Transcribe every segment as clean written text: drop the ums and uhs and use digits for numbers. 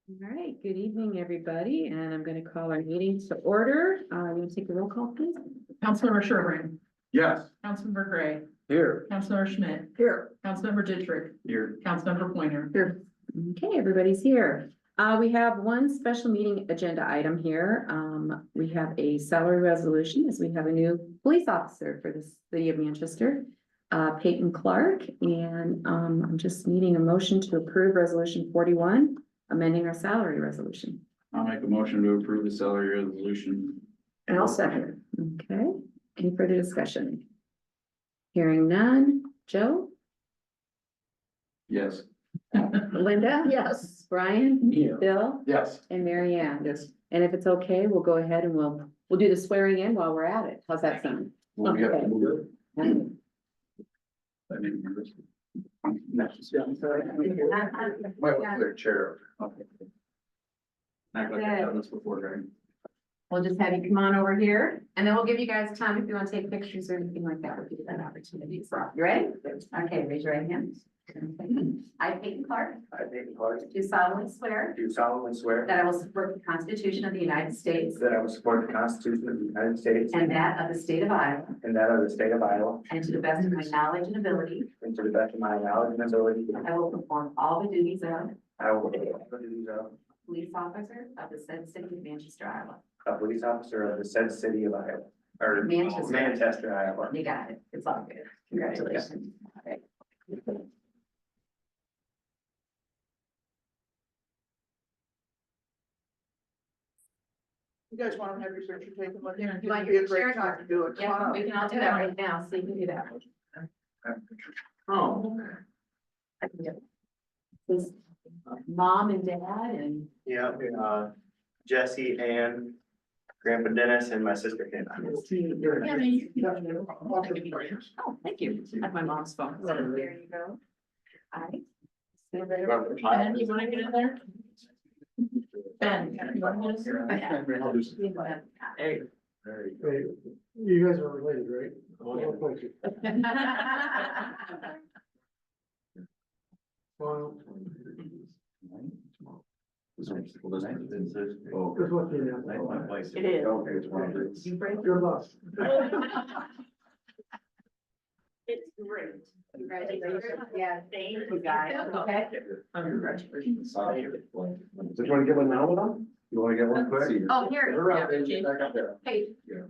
All right, good evening, everybody, and I'm going to call our meeting to order. You want to take a roll call, please? Councilmember Sherburne, Yes. Councilmember Gray, Here. Councilmember Schmidt. Here. Councilmember Dittrich, Here. Councilmember Pointer. Here. Okay, everybody's here. We have one special meeting agenda item here. We have a salary resolution as we have a new police officer for the city of Manchester, Peyton Clark, and I'm just needing a motion to approve resolution 41, amending our salary resolution. I'll make a motion to approve the salary resolution. And I'll second. Okay, any further discussion? Hearing none. Joe? Yes. Linda? Yes. Brian? Yeah. Bill? Yes. And Mary Ann? Yes. And if it's okay, we'll go ahead and we'll do the swearing in while we're at it. How's that sound? Well, we have to move it. Okay. I mean, Might want their chair. Okay. Act like I've done this before, right? We'll just have you come on over here and then we'll give you guys time if you want to take pictures or anything like that. We'll give you that opportunity. So, you ready? Okay, raise your right hand. I, Peyton Clark, I, David Clark, do solemnly swear do solemnly swear that I will support the Constitution of the United States that I will support the Constitution of the United States and that of the state of Iowa, and that of the state of Iowa, and to the best of my knowledge and ability, and to the best of my knowledge and ability, I will perform all the duties of I will perform the duties of police officer of the said city of Manchester, Iowa. a police officer of the said city of Iowa, or Manchester. Manchester, Iowa. You got it. It's all good. Congratulations. All right. You guys want to have your picture taken with you? You want It'd be your a great chair time to do it. Come on Yeah, up. we can all do that right now, so you can do that. Oh. I can do it. This mom and dad and Yeah, Jesse and Grandpa Dennis and my sister Kim. Yeah, I mean, you can- oh, thank you. I have my mom's phone. So there you go. I. Ben, you wanna get in there? Ben, you wanna get in there? There you Hey, you guys are related, right? Well, This one's Oh, good luck to you. It is. Okay, it's one of these. You break. Good luck. It's great. Congratulations. Yeah, thank you guys. Okay. Congratulations. So you wanna get one now with them? You wanna get one quick? Oh, here. Turn around, baby, back up there. Hey. Yeah.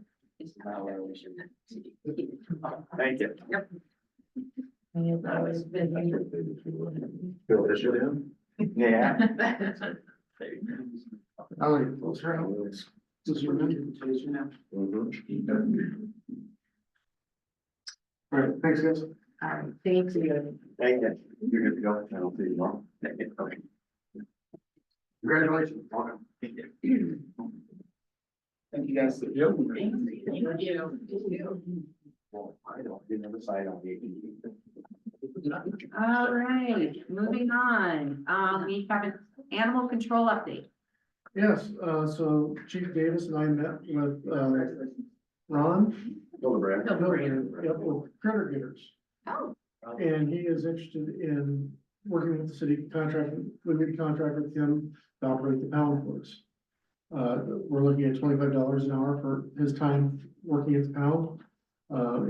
Thank you. Fill this shit in? Yeah. I like those rounds. This is your invitation now. Mhm. All right, thanks, guys. All right, thank you. Thank you. You're good to go. I don't see you tomorrow. Okay. Congratulations. Thank you guys. Thank you. Well, I don't, you never sign on the. All right, moving on. We have an animal control update. Yes, so Chief Davis and I met with, Ron. Hildebrand. Yep, with Critter Getters. Oh. And he is interested in working with the city contract, we need to contract with him to operate the pound for us. We're looking at $25 an hour for his time working at the pound.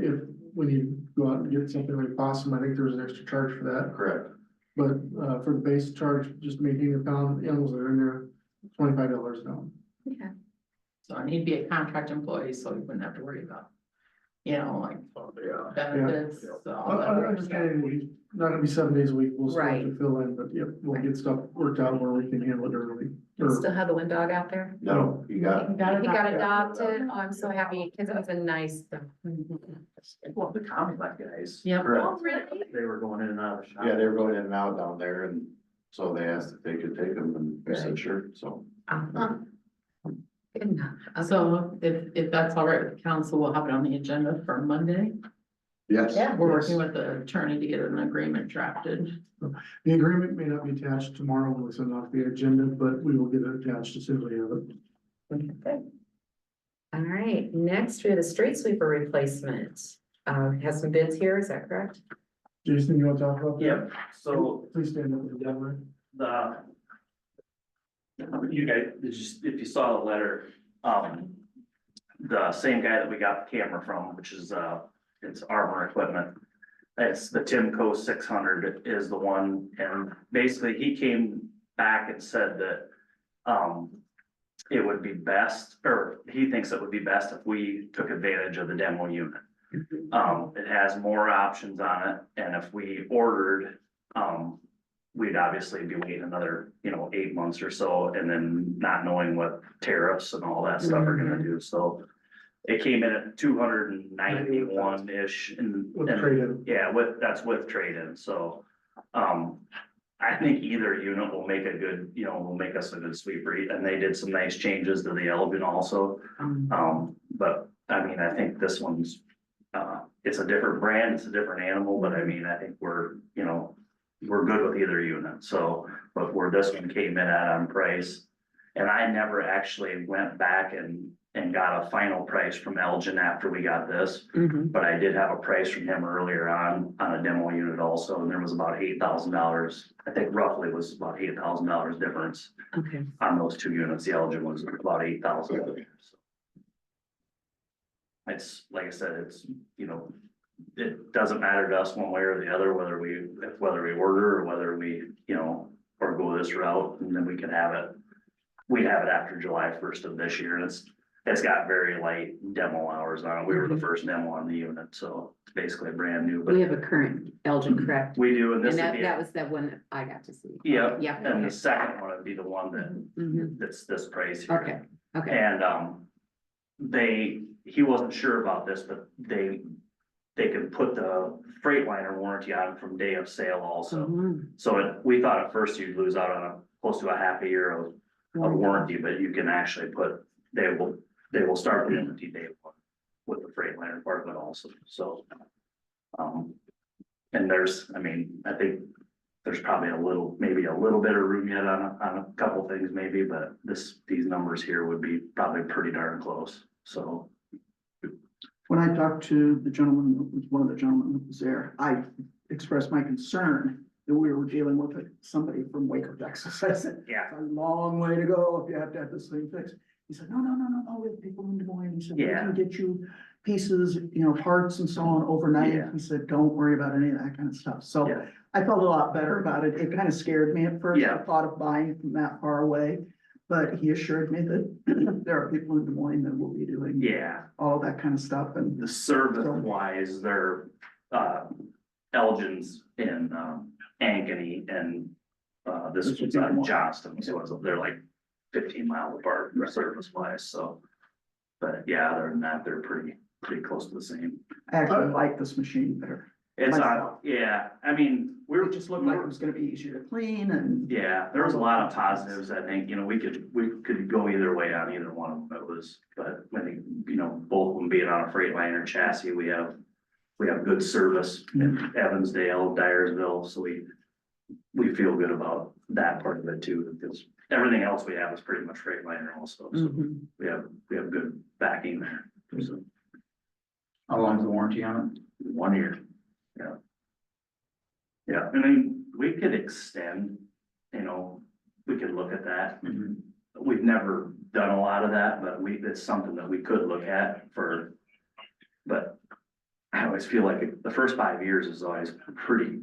If we need to go out and get something like possum, I think there's an extra charge for that. Correct. But, for the base charge, just maintaining the pound animals that are in there, $25 an hour. Okay. So and he'd be a contract employee, so he wouldn't have to worry about, you know, like benefits. all that I other understand that he's not gonna be 7 days a week, we'll still have to Right. fill in, but yeah, we'll get stuff worked out where we can handle it early. You still have the wind dog out there? No, you got it. He got adopted. Oh, I'm so happy because it was a nice. Well, the common like guys. Yeah. Correct. Oh, really? They were going in and out of the shop. Yeah, they were going in and out down there, and so they asked if they could take them, and I said, sure, so. Good enough. So if that's all right with the council, we'll have it on the agenda for Monday. Yes. Yeah. We're working with the attorney to get an agreement drafted. The agreement may not be attached tomorrow when we send off the agenda, but we will get it attached as soon as we have it. All right, next we have a street sweeper replacement. Has some bids here, is that correct? Jason, you want to talk about that? Yep, so Please stand up and down. the You guys, if you saw the letter, the same guy that we got the camera from, which is, it's Armor Equipment. It's the Timco 600 is the one, and basically he came back and said that, it would be best, or he thinks it would be best if we took advantage of the demo unit. It has more options on it, and if we ordered, we'd obviously be waiting another, 8 months or so, and then not knowing what tariffs and all that stuff are gonna do, so. It came in at 291-ish and. With trade-in. Yeah, that's with trade-in, so, I think either unit will make a good, will make us a good sweeper, and they did some nice changes to the Elgin also. But I mean, I think this one's, it's a different brand, it's a different animal, but I mean, I think we're good with either unit, so, but where this one came in at on price. And I never actually went back and got a final price from Elgin after we got this. But I did have a price from him earlier on a demo unit also, and there was about $8,000. I think roughly was about $8,000 difference Okay. on those two units. The Elgin was about 8,000. It's, like I said, it's, it doesn't matter to us one way or the other, whether we order or whether we, or go this route, and then we can have it. We have it after July 1st of this year, and it's got very light demo hours on it. We were the first demo on the unit, so it's basically brand new, We but have a current Elgin, correct? we do, and this And would that, be, that was that one that I got to see. yeah, Yeah. and the second one would be the one Mhm. that's this price here. Okay, okay. And, he wasn't sure about this, but they can put the Freightliner warranty on from day of sale also. Mhm. So we thought at first you'd lose out on close to a half a year of warranty, but you can actually they will start the warranty day one with the Freightliner part of it also, so. And I think there's probably maybe a little bit of room yet on a couple things maybe, but these numbers here would be probably pretty darn close, so. When I talked to one of the gentlemen who was there, I expressed my concern that we were dealing with somebody from Waco, Texas. I said, Yeah, it's a long way to go if you have to have this thing fixed. He said, no, we have people in Des Moines. He said, we Yeah. can get you pieces, parts and so on overnight. Yeah. He said, don't worry about any of that kind of stuff. So Yeah. I felt a lot better about it. It kind of scared me at first. Yeah. I thought of buying from that far away. But he assured me that there are people in Des Moines that will be doing yeah, all that kind of stuff, and the service wise, they're, Elgin's in, Ankeny and, this This would was be on more. Johnston, so they're like 15 miles apart service wise, so. But yeah, other than that, they're pretty close to the same. I actually like this machine better. It's on, Myself. yeah, I mean, It just looked like it was gonna be easier to clean and. yeah, there was a lot of positives, I think, we could go either way on either one of them, but I think, both of them being on a Freightliner chassis, we have good service in Evansdale, Dyersville, so we feel good about that part of it too, because everything else we have is pretty much Freightliner also, so Mhm. we have good backing there, so. How long's the warranty on 1 year, yeah. Yeah, I mean, we could extend, we could look at that. it? We've never done a lot of that, but it's something that we could look at but I always feel like the first 5 years is always pretty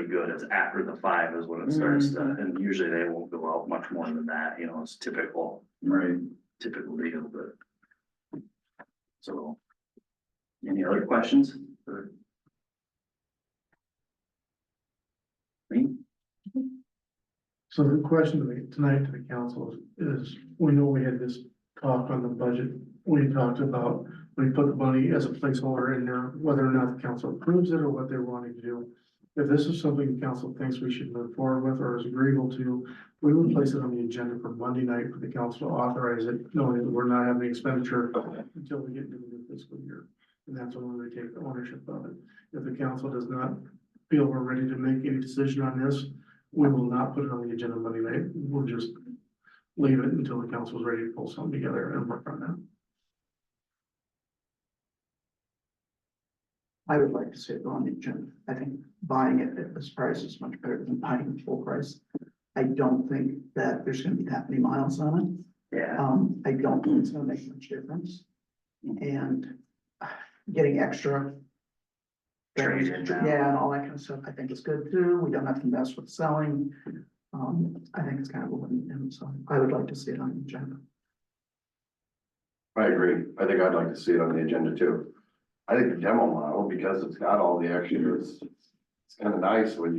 good. It's after the 5 is when it starts to, and usually they won't go out much more than that, it's typical Right. deal, but. So. Any other questions? for me? So the question tonight to the council is, we know we had this talk on the budget. We talked about, we put the money as a placeholder in there, whether or not the council approves it or what they're wanting to do. If this is something the council thinks we should move forward with or is agreeable to, we would place it on the agenda for Monday night for the council to authorize it, knowing that we're not having expenditure until we get into the new fiscal year. And that's when we take ownership of it. If the council does not feel we're ready to make any decision on this, we will not put it on the agenda Monday night. We'll just leave it until the council's ready to pull something together and work on that. I would like to see it go on the agenda. I think buying it at this price is much better than buying it full price. I don't think that there's gonna be that many miles on it. Yeah, I don't think it's gonna make much difference. And getting extra. Trade-in now. Yeah, and all that kind of stuff, I think is good too. We don't have to mess with selling. I think it's kind of a win, so I would like to see it on the agenda. I agree. I think I'd like to see it on the agenda too. I think the demo model, because it's got all the extras, it's kind of nice when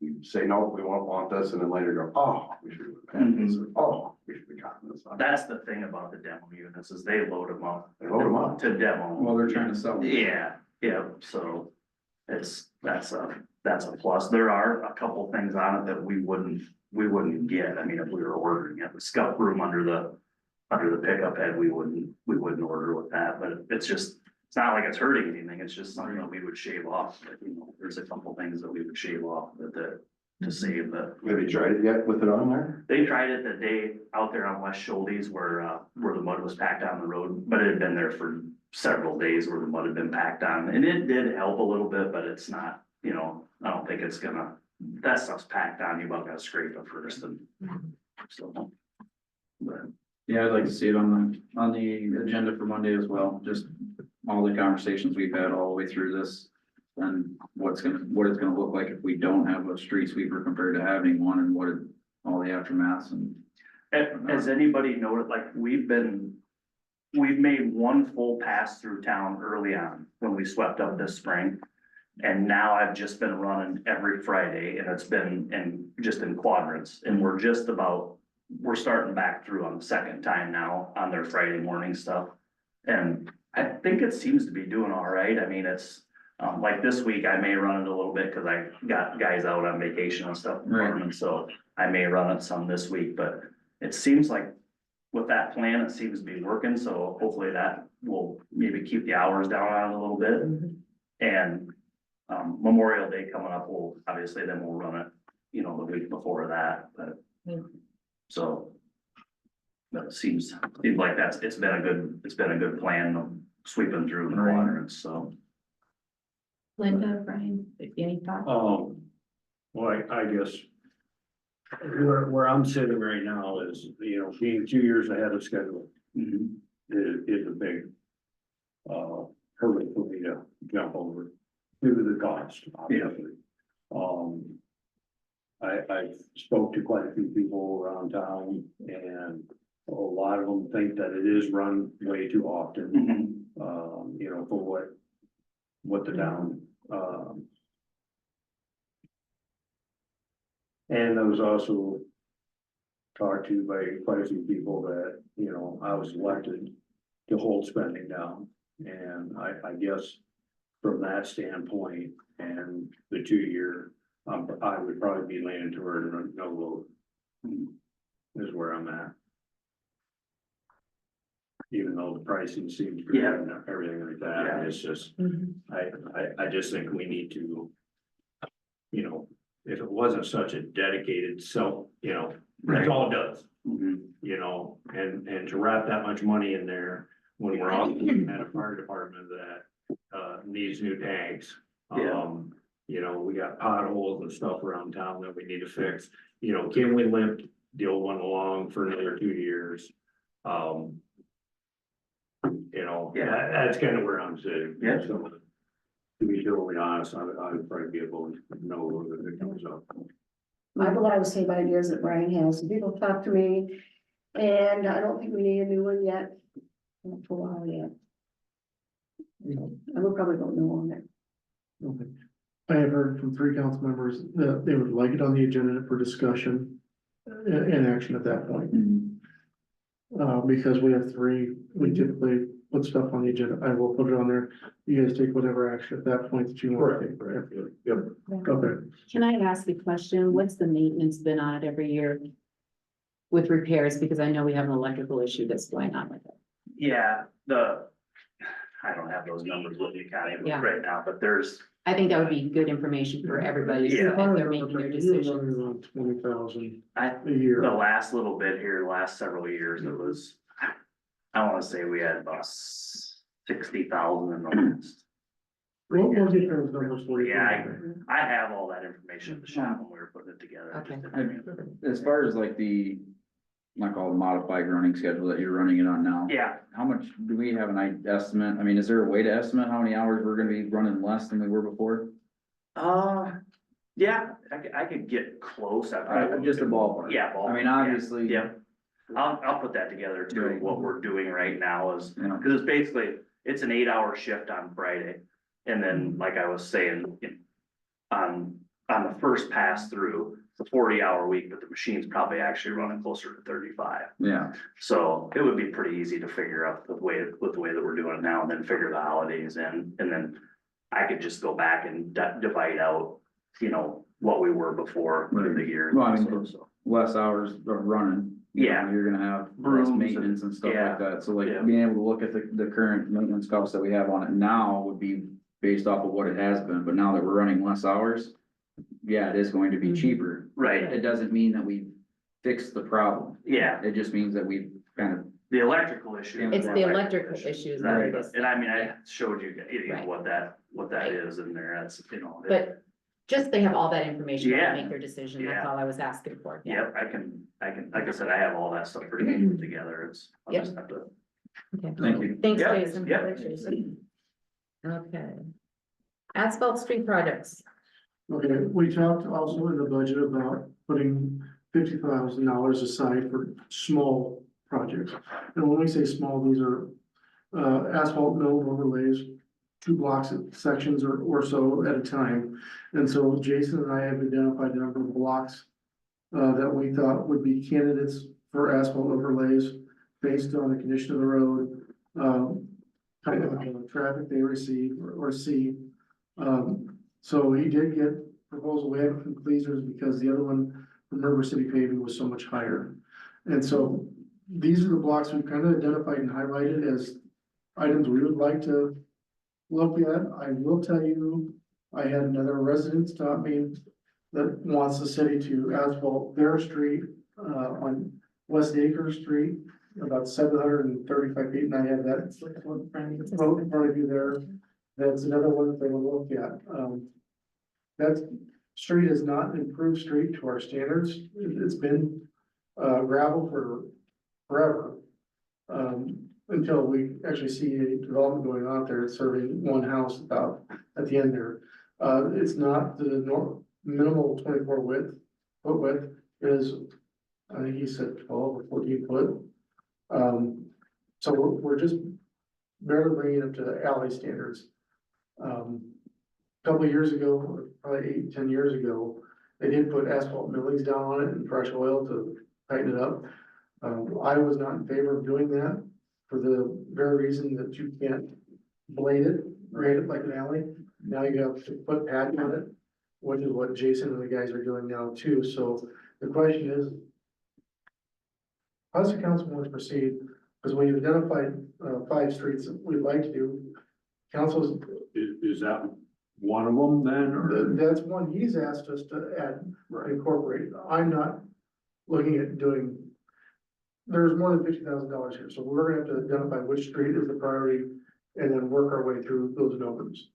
you say, no, we won't want this, and then later go, oh, we should have had this, or oh, we should have gotten this. that's the thing about the demo units is they load them up. They load 'em up. To demo. Well, they're trying to sell. them. Yeah, yeah, so that's a plus. There are a couple things on it that we wouldn't get. I mean, if we were ordering it, the scuff room under the pickup head, we wouldn't order with that, but it's not like it's hurting anything. It's just something that we would shave off. But, you know, there's a couple things that we would shave off to save the. Have you tried it yet with it on there? They tried it the day out there on West Schultes where the mud was packed on the road, but it had been there for several days where the mud had been packed on, and it did help a little bit, but it's not, you know, I don't think it's gonna, that stuff's packed on, you about gotta scrape it first and so. But, Yeah, I'd like to see it on the agenda for Monday as well, just all the conversations we've had all the way through this. And what it's gonna look like if we don't have a street sweeper compared to having one, and all the aftermaths and. has anybody noted, like, we've made one full pass through town early on when we swept up this spring. And now I've just been running every Friday, and it's been in quadrants, and we're starting back through on the second time now on their Friday morning stuff. And I think it seems to be doing all right. I mean, it's, like this week I may run it a little bit, cause I got guys out on vacation and stuff. Right. And so I may run it some this week, but it seems like with that plan, it seems to be working, so hopefully that will maybe keep the hours down on it a little bit. And, Memorial Day coming up, we'll run it, you know, the week before that, but. So. But it seems like it's been a good plan of sweeping through the quadrants, so. Linda, Brian, any thoughts? Well, I guess. Where I'm sitting right now is, you know, being 2 years ahead of schedule is a big. Hurdle for me to jump over due to the cost, obviously. I spoke to quite a few people around town, and a lot of them think that it is run way too often. You know, for what the town, and I was also talked to by quite a few people that, you know, I was elected to hold spending down. And I guess from that standpoint and the 2 year, I would probably be leaning toward a no vote. Is where I'm at. Even though the pricing seems good and everything like that, Yeah. it's just, I just think we need to. You know, if it wasn't such a dedicated you know, that's all it does. You know, and to wrap that much money in there when we're also at a fire department that needs new tanks. You know, we got potholes and stuff around town that we need to fix. You know, can we limp the old one along for another 2 years? You know, that's kind of where I'm sitting. Yeah. So, to be totally honest, I would probably be able to know if it comes up. I have a lot of the same ideas that Brian has. People talk to me, and I don't think we need a new one yet. Not for a while yet. I will probably vote no on it. Okay. I have heard from 3 council members that they would like it on the agenda for discussion and action at that point. Because we have 3, we typically put stuff on the agenda. I will put it on there. You guys take whatever action at that point that you want to take. Right? Yep. Okay. Can I ask a question? What's the maintenance been on it every year? With repairs, because I know we have an electrical issue that's going on with it. Yeah, I don't have those numbers with me, Connie, Yeah. right now, but there's, I think that would be good information for everybody, so Yeah. as they're making their decisions. Around 20,000 I, a year. the last little bit here, the last several years, it was, I wanna say we had about 60,000 in the last We'll get those numbers for you. Yeah, I have all that information in the shop when we were putting it together. I just Okay. didn't- As far as like the, not called modified running schedule that you're running it on now. Yeah, How much, do we have an estimate? I mean, is there a way to estimate how many hours we're gonna be running less than we were before? yeah, I could get close. I probably Just a would- ballpark. Yeah. I mean, ballpark, yeah. obviously. Yeah, I'll put that together too. Right. What we're doing right now is, You know, cause it's basically, it's an 8-hour shift on Friday. And then, like I was saying, on the first pass through, it's a 40-hour week, but the machine's probably actually running closer to 35. yeah, So it would be pretty easy to figure out with the way that we're doing it now, and then figure the holidays in, and then I could just go back and divide out, you know, what we were before through the year. Well, I mean, So, less hours of running. You know, Yeah. You're gonna have less Brooms and- maintenance and stuff yeah, like that, so like yeah. being able to look at the current maintenance costs that we have on it now would be based off of what it has been, but now that we're running less hours. Yeah, it is going to be Mhm. cheaper. Right, It doesn't mean that we fixed the problem, yeah, it just means that we kind of, the electrical issue. It's the electrical issues that are Right, just. and I mean, Yeah. I showed you, you know, Right. what that is in there, that's, you know. But just they have all that information Yeah. to make their decision, that's Yeah. all I was asking for. Yep, I can, like I said, I have all that stuff pretty much put together, it's, I'll Yep. just have to. Okay. thank you. Thanks, Yeah, Jason. yeah. Thanks, Jason. Okay. Asphalt street projects. Okay, we talked also in the budget about putting $50,000 aside for small projects. And when we say small, these are asphalt mill overlays, 2 blocks sections or so at a time. And so Jason and I have identified a number of blocks that we thought would be candidates for asphalt overlays based on the condition of the road, kind of traffic they receive or see. So he did get proposal, we have from Cleasers because the other one from River City Paving was so much higher. And so these are the blocks we've kind of identified and highlighted as items we would like to look at. I will tell you, I had another resident stop me that wants the city to asphalt their street, on West Acre Street, about 735 feet, and I have that road in front of you there. That's another one that they will look at. That street is not an improved street to our standards. It's been gravel for forever. Until we actually see a development going on there serving one house about at the end there. It's not the minimal 24 foot width. It is, I think he said 12 or 14 foot. So we're just barely bringing it up to the alley standards. Couple of years ago, or probably 8-10 years ago, they did put asphalt millings down on it and fresh oil to tighten it up. I was not in favor of doing that for the very reason that you can't blade it, grade it like an alley. Now you have to put pad on it, which is what Jason and the guys are doing now too. So the question is, how does the council want to proceed? Because we identified 5 streets that we'd like to do. Council's, Is that one of them then, or? that's one he's asked us to add, incorporate. I'm not looking at doing. There's more than $50,000 here, so we're gonna have to identify which street is the priority and then work our way through those numbers.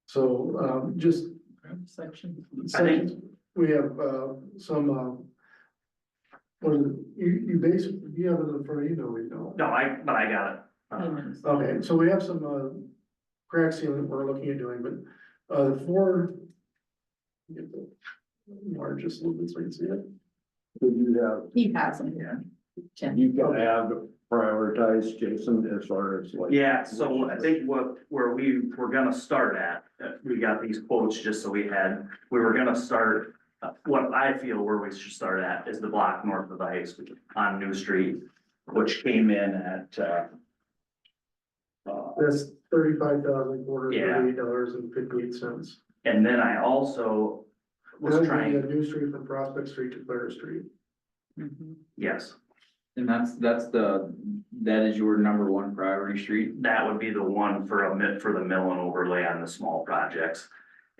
So, just Section. sections, we have, some, what is it, you basically, you have it in front of you, no, we don't. No, but I got it. Payments. Okay, so we have some, crack sealing we're looking at doing, but, get the largest little bit so you can see it. You have, He has them. Yeah. Tim. you can have prioritized, Jason, as far as like. Yeah, so I think where we were gonna start at, we got these quotes just so we were gonna start. What I feel where we should start at is the block north of the high school on New Street, which came in at, That's $35,438.58. and then I also was That would be trying, a new street from Prospect Street to Clara Street. Mhm. yes, And that is your number one priority street? that would be the one for the mill and overlay on the small projects.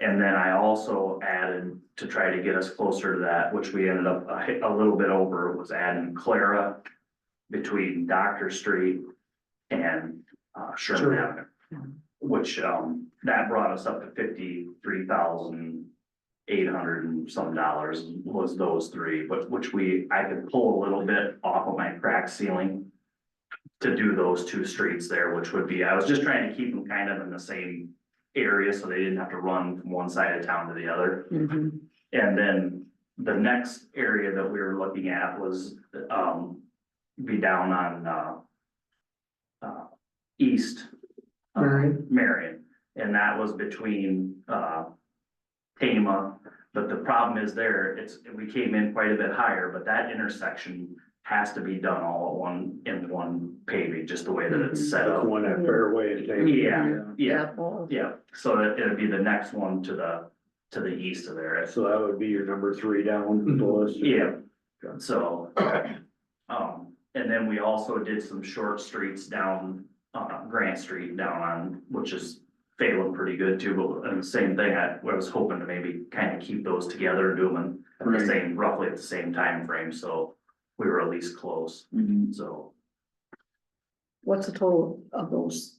And then I also added to try to get us closer to that, which we ended up a little bit over, was adding Clara between Doctor Street and Sherman Sure. Avenue. which, that brought us up to $53,800 and some dollars was those three, but I could pull a little bit off of my crack ceiling to do those two streets there, which would be, I was just trying to keep them kind of in the same area, so they didn't have to run from one side of town to the other. Mhm. And then the next area that we were looking at was, be down on, east. Marion, and that was between, Tama, but the problem is there, we came in quite a bit higher, but that intersection has to be done all in one paving, just the way that it's set That's up. the one at Fairway and Tama. Yeah, Paul. yeah, so it'd be the next one to the east of there. So that would be your number 3 down the list. Yeah, so, and then we also did some short streets down, Grant Street down on, which is failing pretty good too, but, and the same thing, I was hoping to maybe kind of keep those together and do them at the same, roughly at the same time frame, so we were at least close, Mhm. so. What's the total of those?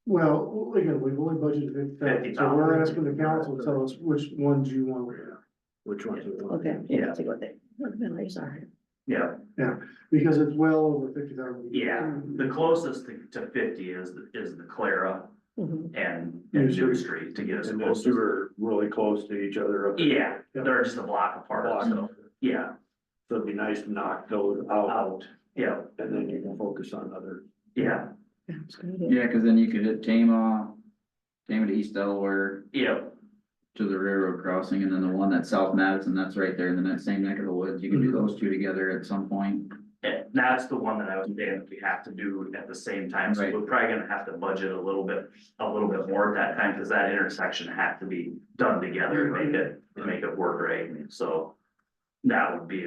Well, again, we've only budgeted 50,000, so we're asking the council to tell us which ones you want. Which ones you want? Okay. Yeah. See what they, what the values are. Yeah, Because it's well over 50,000. yeah, the closest to 50 is the Clara Mhm. and New New Street. Street to get us And close. those two are really close to each other. up there. Yeah, they're just a block apart, so, yeah, So it'd be nice to knock those out, yeah, and then you can focus on other. yeah, Yeah, it's good. Yeah, cause then you could hit Tama to East Delaware yeah, to the railroad crossing, and then the one that's South Madison, that's right there in the same neck of the woods. You can do those two together at some point. and that's the one that I was saying that we have to do at the same time, so Right. we're probably gonna have to budget a little bit more at that time, cause that intersection has to be done together to make it work right, so. That would be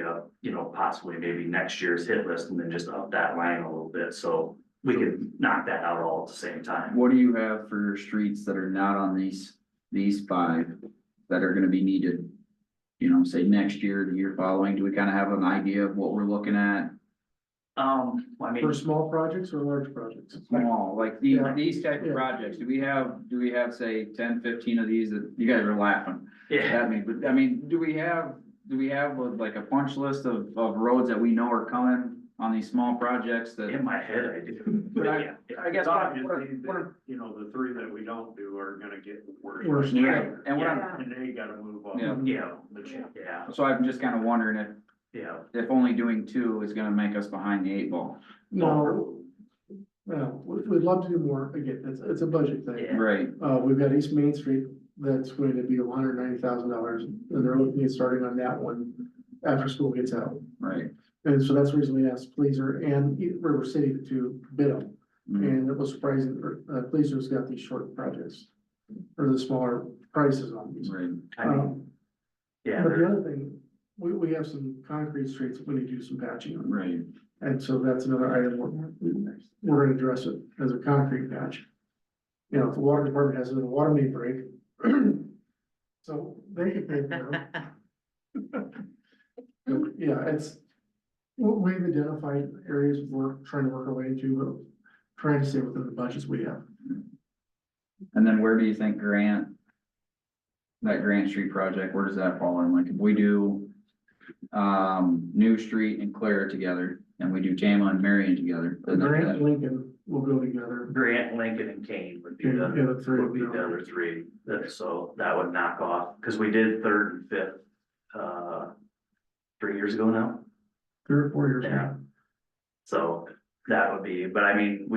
possibly maybe next year's hit list and then just up that line a little bit, so we could knock that out all at the same time. What do you have for streets that are not on these 5 that are gonna be needed? You know, say next year, the year following, do we kind of have an idea of what we're looking at? I mean, For small projects or large projects? Small, like Yeah. these type of Yeah. projects, do we have, say 10, 15 of these that, you guys are laughing yeah, at me, but I mean, do we have like a punch list of roads that we know are coming on these small projects that? in my head I do. But Yeah, I guess what I'm- The 3 that we don't do are gonna get worse. Worse. Yeah, and what I'm, And they gotta move on. Yeah. yeah, so I'm just kind of wondering yeah, if only doing 2 is gonna make us behind the 8 ball. No. Well, we'd love to do more. Again, it's a budget thing. yeah, Right, We've got East Main Street that's going to be $190,000, and they're looking at starting on that one after school gets out. right. And so that's the reason we asked Pleaser and River City to bid them. Mhm. And it was surprising, Pleaser's got these short projects, or the smaller prices on these. Right, I mean, Um, yeah, But the there- other thing, we have some concrete streets that we need to do some patching on. right. And so that's another item we're gonna address it as a concrete patch. You know, if the water department has a water main break. So they can pay for it. But, yeah, we've identified areas we're trying to work our way into, but trying to stay within the budgets we have. And then where do you think that Grant Street project, where does that fall in? Like if we do New Street and Clara together, and we do Tama and Marion together. then Grant that- and Lincoln will go together. Grant, Lincoln and Kane would be Yeah, the three. would be the other 3, so that would knock off, cause we did 3rd and 5th, 3 years ago now. 3 or 4 years. Yeah. So that would be, but I mean,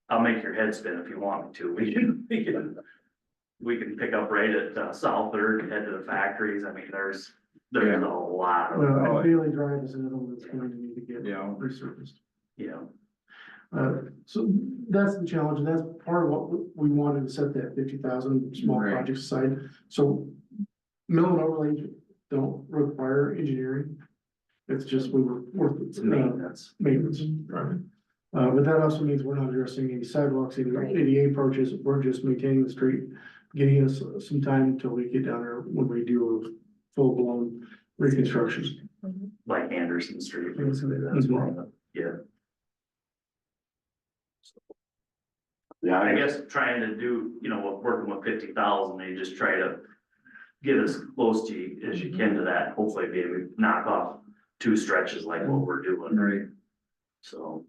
I'll make your head spin if you want me to, we can pick up right at South Third, head to the factories, I mean, there's a lot of, Well, and Bailey Drive is another one that's going to need to get Yeah. resurfaced. you know, So that's the challenge, and that's part of what we wanted to set that 50,000 small Right. projects aside. So mill and overlay don't require engineering. It's just it's maintenance. maintenance. Right. But that also means we're not addressing any sidewalks, any ADA approaches, we're just maintaining the street, getting us some time until we get down there when we do a full-blown reconstruction. Like Anderson Street, Mhm. basically, that's one, yeah. Yeah, I guess trying to do, you know, working with 50,000, they just try to get as close to as you can to that, hopefully be able to knock off 2 stretches like what we're doing, Right. so.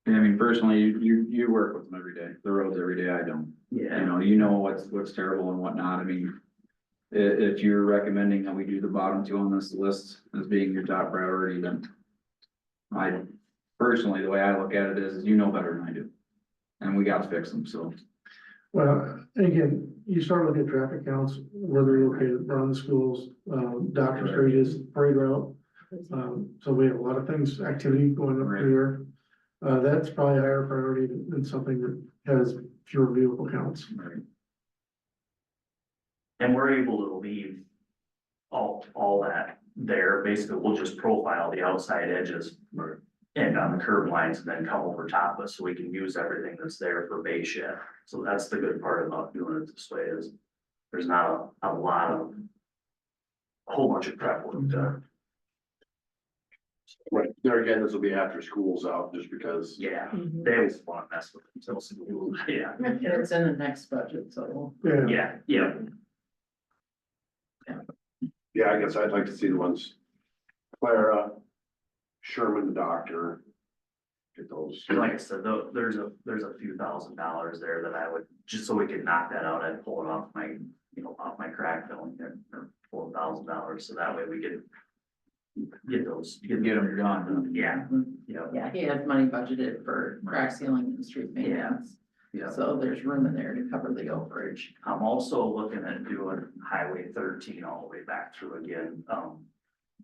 I mean, personally, you work with them every day, the roads every day, I don't. Yeah, You know what's terrible and whatnot, I mean. If you're recommending that we do the bottom 2 on this list as being your top priority, then. I personally, the way I look at it is, you know better than I do. And we gotta fix them, so. Well, again, you start looking at traffic counts, where they're located around the schools, doctor's ranges, parade route. So we have a lot of things, activity going up Right. there. That's probably a higher priority than something that has fewer vehicle counts. Right. and we're able to leave all that there, basically, we'll just profile the outside edges. And on the curb lines and then come over top of us, so we can use everything that's there for base shed. So that's the good part about doing it this way is there's not a lot of. A whole bunch of prep work done. right, there again, this will be after school's out, just because. Yeah, they always wanna mess with it until school, yeah, And it's in the next budget, so. Yeah, yeah. Yeah, I guess I'd like to see the ones, Clara, Sherman, the doctor. Get those. Like I said, though, there's a few $1,000s there that I would, just so we could knock that out, I'd pull it off my, off my crack filling there, or $4,000, so that way we could. Get those, Get them done. yeah, Yeah, he has money budgeted for crack sealing and street maintenance. Yeah. So there's room in there to cover the overage. I'm also looking at doing Highway 13 all the way back through again, on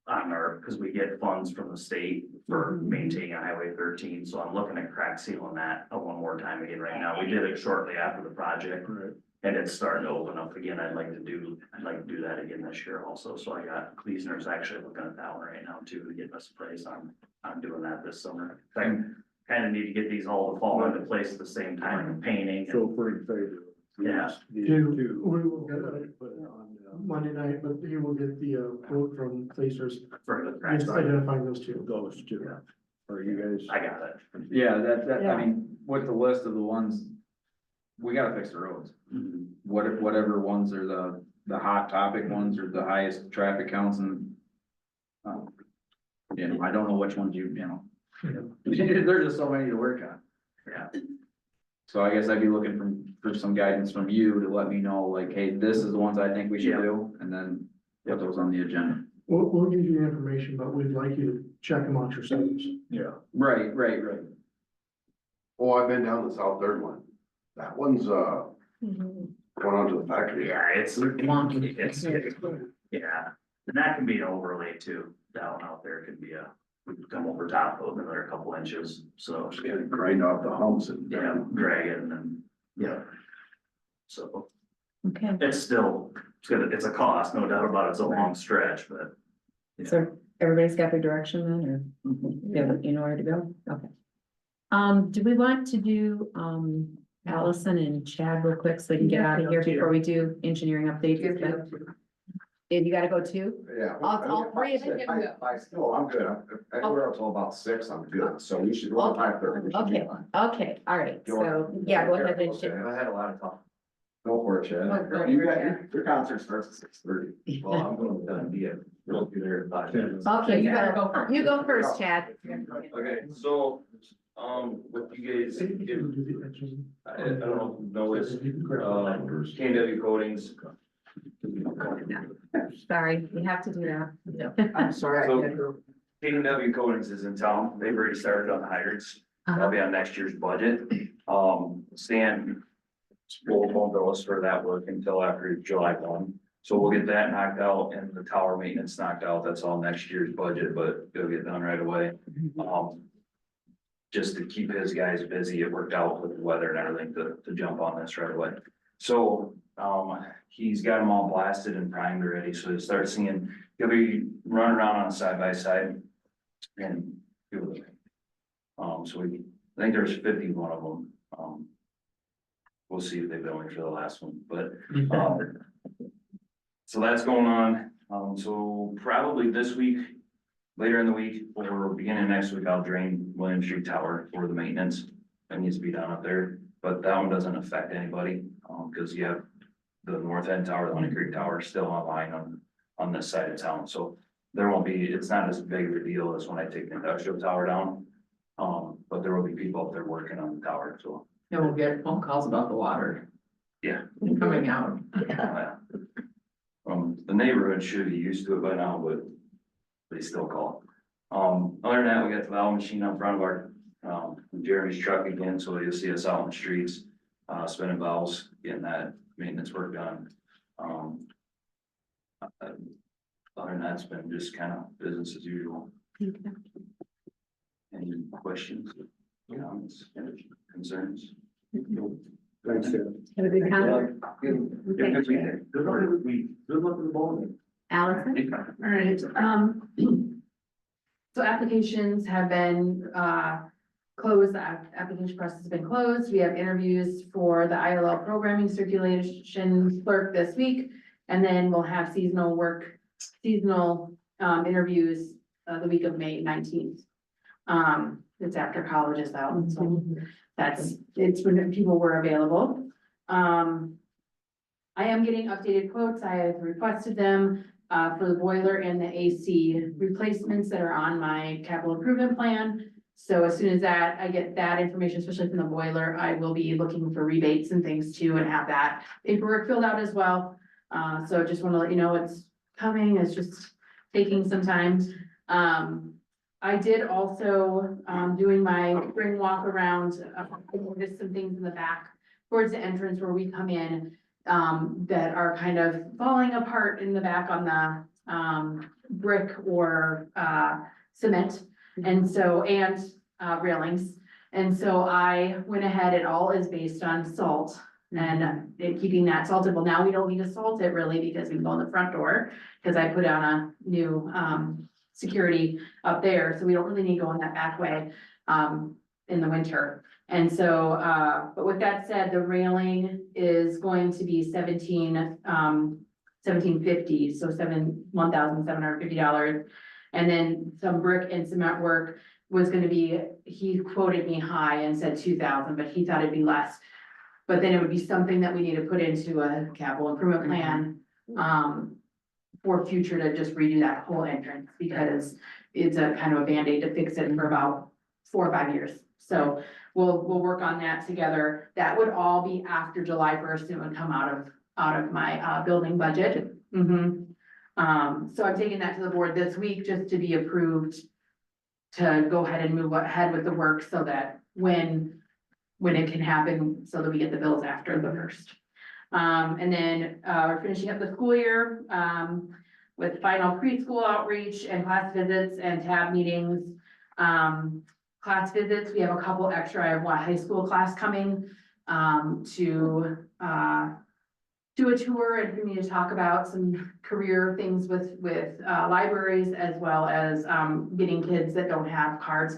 our, cause we get funds from the state for maintaining Highway 13, so I'm looking at crack sealing that one more time again right now. We did it shortly after the project. And it's starting to open up again. I'd like to do that again this year also. So I got Kleesner's actually looking at that one right now too, to get us a price on doing that this summer. I kind of need to get these all to fall into place at the same time, painting. So we're in favor. Yeah. we will get it Monday night, but he will get the quote from Placers, For the crack. just identifying those two. Those two. Are you guys? I got it. Yeah, I mean, with the list of the ones, we gotta fix the roads. Whatever ones are the hot topic ones or the highest traffic counts and. I don't know which ones there's just so many to work on. Yeah. So I guess I'd be looking for some guidance from you to let me know, like, hey, this is the ones I think we should Yeah. do, and then put those on the agenda. We'll give you the information, but we'd like you to check them out yourselves. Yeah. Right. Oh, I've been down the South Third one. That one's, going on to the factory. Yeah, it's wonky. Yeah, and that can be an overlay too. Down out there could be we could come over top of another couple inches, so. Just gotta grind off the humps and. Yeah, drag it and then, yeah. So Okay, it's it's a cost, no doubt about it. It's a long stretch, but. so everybody's got their direction then, or you know where to go? Okay. Do we want to do, Allison and Chad real quick so we can get out of here before we do engineering updates? If you gotta go too? Yeah. All three of them can go. I'm good. Anywhere up till about 6, I'm good. So we should go to 5:30. We should be Okay. fine. Okay, all right, so, yeah, go ahead and share. I had a lot of talk. Go for it, Chad. Oh, go You for got, it. your concert starts at 6:30. Well, I'm going to be at, we'll be there in 5 minutes. Okay, you better go, you go first, Chad. Okay, so, what you guys, I don't know, it's, KW Coatings. Sorry, we have to do that. I'm sorry. So, KW Coatings is in town, they've already started on the hydrants, that'll be on next year's budget. Stan won't bill us for that work until after July 1. So we'll get that knocked out and the tower maintenance knocked out, that's all next year's budget, but it'll get done right away. Just to keep his guys busy, it worked out with the weather and everything to jump on this right away. So, he's got them all blasted and primed already, so you start seeing, he'll be running around on a side by side. And do it. So I think there's 51 of them. We'll see if they bill me for the last one, but, so that's going on. So probably this week, later in the week, or beginning of next week, I'll drain William Street Tower for the maintenance. that needs to be done up there, but that one doesn't affect anybody, cause you have the north end tower, the Honey Creek Tower still online on this side of town, so there won't be, it's not as big of a deal as when I take the industrial tower down. But there will be people up there working on the tower, so. And we'll get phone calls about the water Yeah. coming out. The neighborhood should be used to it by now, but they still call. Other than that, we got the valve machine up front of our, Jeremy's truck again, so you'll see us out on the streets, spinning valves, getting that maintenance work done. Other than that, it's been just kind of business as usual. Any questions, comments, concerns? Thanks, Ted. Have a good time. Good luck with the ball. Allison? All right, so applications have been, closed, the application process has been closed. We have interviews for the ILL programming circulation clerk this week. And then we'll have seasonal interviews, the week of May 19th. It's after college is out, so it's when people were available. I am getting updated quotes. I have requested them for the boiler and the AC replacements that are on my capital improvement plan. So as soon as I get that information, especially from the boiler, I will be looking for rebates and things too, and have that paperwork filled out as well. So just want to let you know it's coming. It's just taking some time. I did also, doing my spring walk around, I noticed some things in the back towards the entrance where we come in, that are kind of falling apart in the back on the, brick or, cement. And so, railings. And so I went ahead, it all is based on salt and keeping that salted. Well, now we don't need to salt it really because we can go in the front door. Cause I put on a new, security up there, so we don't really need to go in that back way, in the winter. And so, but with that said, the railing is going to be $1,750, so $1,750. And then some brick and cement work was gonna be, he quoted me high and said 2,000, but he thought it'd be less. But then it would be something that we need to put into a capital improvement plan, for future to just redo that whole entrance, because it's a kind of a Band-Aid to fix it for about 4 or 5 years. So we'll work on that together. That would all be after July 1st. It would come out of my building budget. So I'm taking that to the board this week just to be approved to go ahead and move ahead with the work so that when it can happen, so that we get the bills after the 1st. And then, we're finishing up the school year, with final preschool outreach and class visits and tab meetings. Class visits, we have a couple extra. I have one high school class coming, to do a tour and for me to talk about some career things with libraries, as well as, getting kids that don't have cards.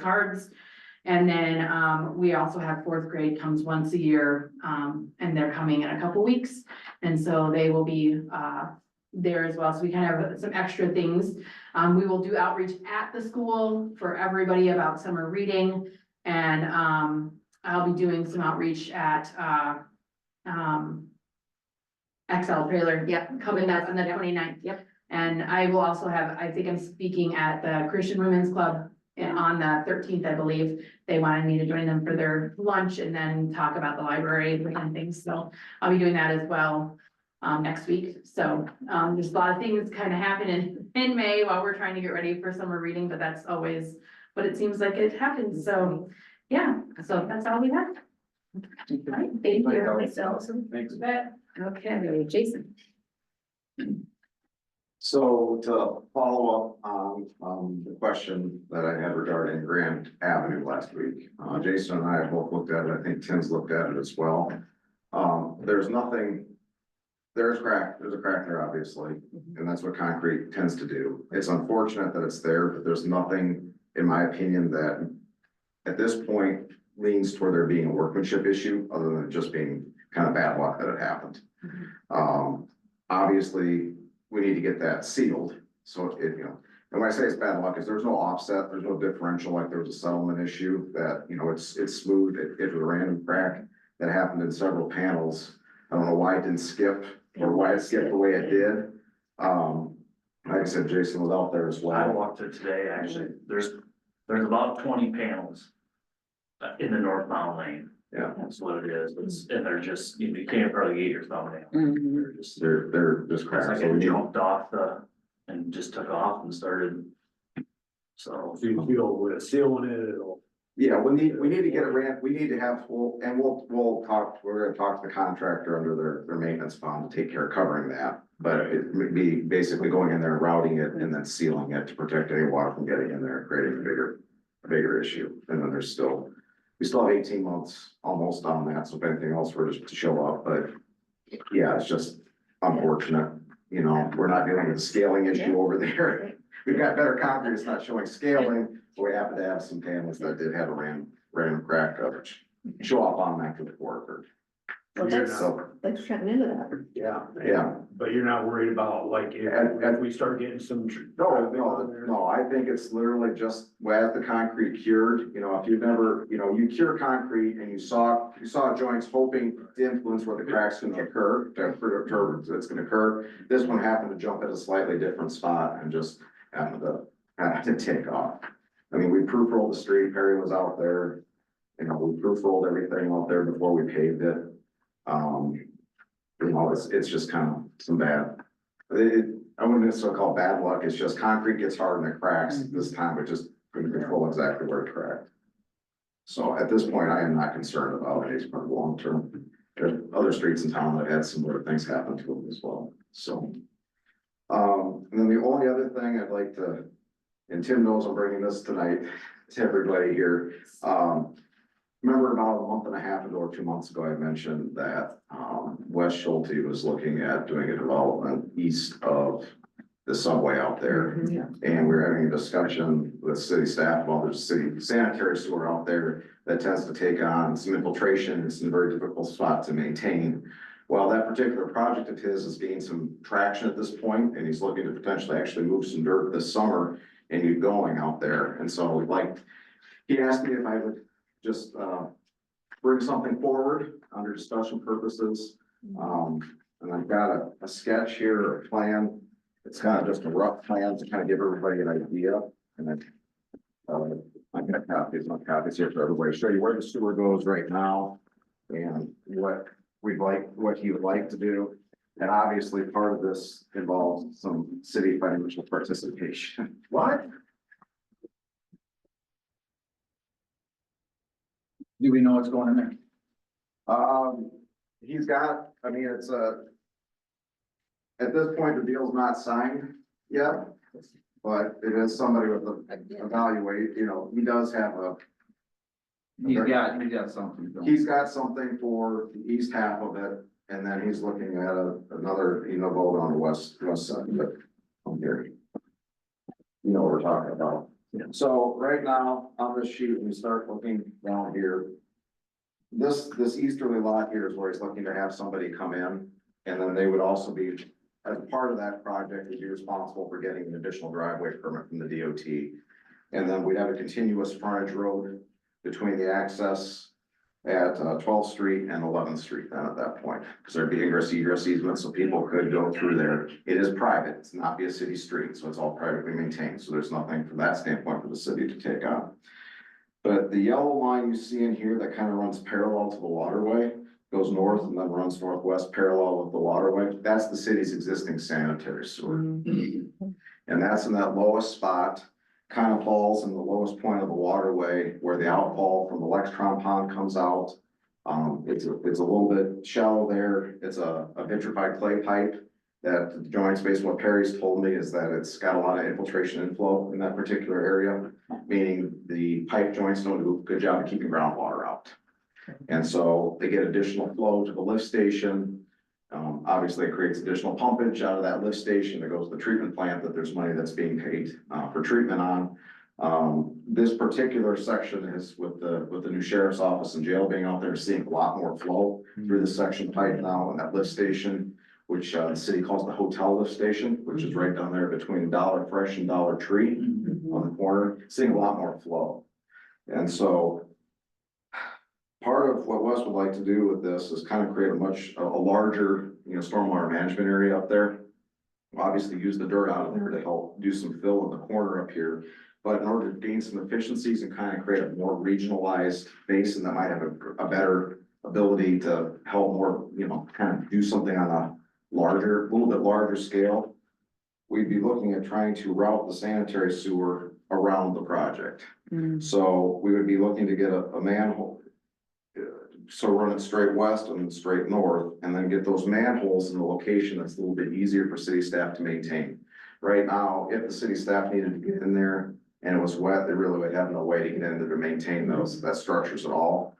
And then, we also have 4th grade comes once a year, and they're coming in a couple weeks. And so they will be, there as well. So we kind of have some extra things. We will do outreach at the school for everybody about summer reading. And, I'll be doing some outreach at, XL Trailer. Yep, coming up on the 29th. Yep. And I will also have, I think I'm speaking at the Christian Women's Club on the 13th, I believe. They wanted me to join them for their lunch and then talk about the library and things. So I'll be doing that as well, next week. So, there's a lot of things kind of happening in May while we're trying to get ready for summer reading, but that's always what it seems like it happens. So, yeah, so that's all we have. All right, thank you. Thanks, Allison. Thanks. You bet. Okay, Jason. So to follow up on the question that I had regarding Grand Avenue last week, Jason and I have both looked at it. I think Tim's looked at it as well. There's nothing, there's a crack there, obviously, and that's what concrete tends to do. It's unfortunate that it's there, but there's nothing, in my opinion, that at this point leans toward there being a workmanship issue, other than it just being kind of bad luck that it happened. Obviously, we need to get that sealed, so And when I say it's bad luck, is there's no offset, there's no differential, like there was a settlement issue that, you know, it's smooth, it was a random crack that happened in several panels. I don't know why it didn't skip, or why it skipped the way it did. Like I said, Jason was out there as I well. walked it today, actually, there's about 20 panels in the northbound lane. Yeah. That's what it is, and they're just, you can't probably get your thumbnail. Mhm. They're just, They're just it's cracked. like So we it need- jumped off and just took off and started. So, So you feel with sealing it, it'll. Yeah, we need to get it ran, we need to have, we'll talk, we're gonna talk to the contractor under their maintenance fund to take care of covering that. But it would be basically going in there and routing it and then sealing it to protect any water from getting in there, and creating a bigger issue. And then we still have 18 months almost on that, so if anything else were to show up, but yeah, it's just unfortunate. You know, we're not dealing with a scaling issue over there. We've got better concrete, it's not showing scaling, but we happen to have some panels that did have a random crack coverage. Show up on them after the quarter. Well, You're that's, not- So, thanks for checking into that. Yeah. Yeah. But you're not worried about like if we start getting some. no, I think it's literally just as the concrete cured, you know, if you've never, you know, you cure concrete and you saw joints hoping to influence where the cracks gonna occur, it's gonna occur. This one happened to jump at a slightly different spot and just happened to take off. I mean, we proof rolled the street, Perry was out there, you know, we proof rolled everything out there before we paved it. You know, it's just kind of some bad, I wouldn't necessarily call it bad luck, it's just concrete gets hard and it cracks. This time it just couldn't control exactly where it cracked. So at this point, I am not concerned about it for the long term. There's other streets in town that had similar things happen to them as well, so. And then the only other thing I'd like to, and Tim knows I'm bringing this tonight to everybody here. Remember about a month and a half ago or 2 months ago, I mentioned that, West Schulte was looking at doing a development east of the subway out there. Yeah. And we were having a discussion with city staff about there's a city sanitary sewer out there that tends to take on some infiltration. It's a very difficult spot to maintain. Well, that particular project of his is gaining some traction at this point, and he's looking to potentially actually move some dirt this summer and get going out there. And so he asked me if I would just, bring something forward under discussion purposes. And I've got a sketch here, or a plan. It's kind of just a rough plan to kind of give everybody an idea. And then, I've got copies here for everybody to show you where the sewer goes right now and what he would like to do. And obviously, part of this involves some city financial participation. What? Do we know what's going in there? He's got, I mean, it's at this point, the deal's not signed yet, but it is somebody with a evaluate, you know, he does have He's got something. he's got something for the east half of it, and then he's looking at another, you know, vote on the west side, but I'm here. You know what we're talking about. Yeah. So right now, on this sheet, when we start looking down here, this easterly lot here is where he's looking to have somebody come in, and then they would also be, as part of that project, would be responsible for getting an additional driveway permit from the DOT. And then we'd have a continuous frontage road between the access at 12th Street and 11th Street then at that point, because there'd be egress easements, so people could go through there. It is private, it's not be a city street, so it's all privately maintained, so there's nothing from that standpoint for the city to take on. But the yellow line you see in here that kind of runs parallel to the waterway, goes north and then runs northwest parallel with the waterway, that's the city's existing sanitary sewer. And that's in that lowest spot, kind of falls in the lowest point of the waterway where the outfall from the Lextron Pond comes out. It's a little bit shallow there. It's a vitrified clay pipe that the joint space, what Perry's told me is that it's got a lot of infiltration inflow in that particular area, meaning the pipe joints don't do a good job of keeping groundwater out. And so they get additional flow to the lift station. Obviously it creates additional pumpage out of that lift station that goes to the treatment plant that there's money that's being paid for treatment on. This particular section is with the new sheriff's office and jail being out there, seeing a lot more flow through this section pipe now, and that lift station which, the city calls the hotel lift station, which is right down there between Dollar Fresh and Dollar Tree on the corner, seeing a lot more flow. And so part of what Wes would like to do with this is kind of create a larger, stormwater management area up there. Obviously use the dirt out of there to help do some fill in the corner up here. But in order to gain some efficiencies and kind of create a more regionalized basin that might have a better ability to help more, kind of do something on a little bit larger scale, we'd be looking at trying to route the sanitary sewer around the project. So we would be looking to get a manhole. So run it straight west and straight north, and then get those manholes in the location that's a little bit easier for city staff to maintain. Right now, if the city staff needed to get in there and it was wet, they really would have no way to get in there to maintain that structures at all.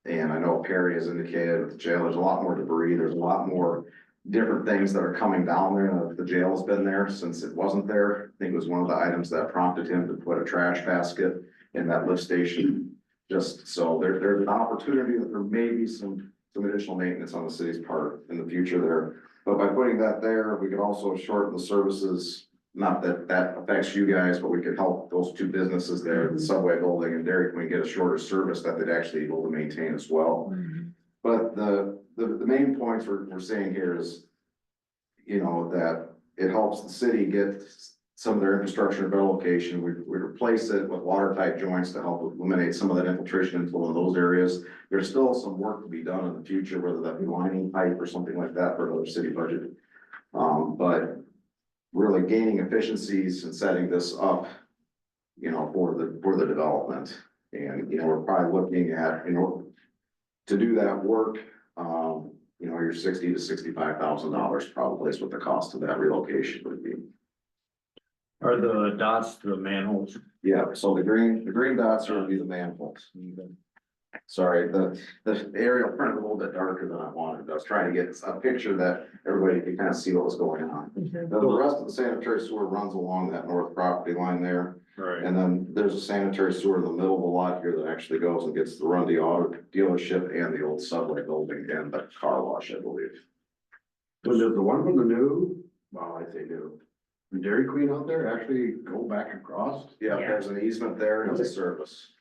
And I know Perry has indicated at the jail, there's a lot more debris, there's a lot more different things that are coming down there. And the jail has been there since it wasn't there. I think it was one of the items that prompted him to put a trash basket in that lift station. Just so there's an opportunity that there may be some additional maintenance on the city's part in the future there. But by putting that there, we could also shorten the services. Not that that affects you guys, but we could help those two businesses there, the Subway building and Dairy Queen, get a shorter service that they'd actually be able to maintain as well. But the main points we're saying here is, that it helps the city get some of their infrastructure in a better location. We replace it with watertight joints to help eliminate some of that infiltration inflow in those areas. There's still some work to be done in the future, whether that be lining pipe or something like that for another city budget. But really gaining efficiencies and setting this up, for the development. And, we're probably looking at, to do that work, your $60,000 to $65,000 probably is what the cost of that relocation would be. Are the dots the manholes? Yeah, so the green dots are be the manholes. Sorry, the aerial print a little bit darker than I wanted. I was trying to get a picture that everybody could kind of see what was going on. The rest of the sanitary sewer runs along that north property line there. Right. And then there's a sanitary sewer in the middle of the lot here that actually goes and gets to run the auto dealership and the old Subway building and the car wash, I believe. So does the one from the new, well, I say new, the Dairy Queen out there actually go back across? Yeah, Yeah. there's an easement there and it's a service.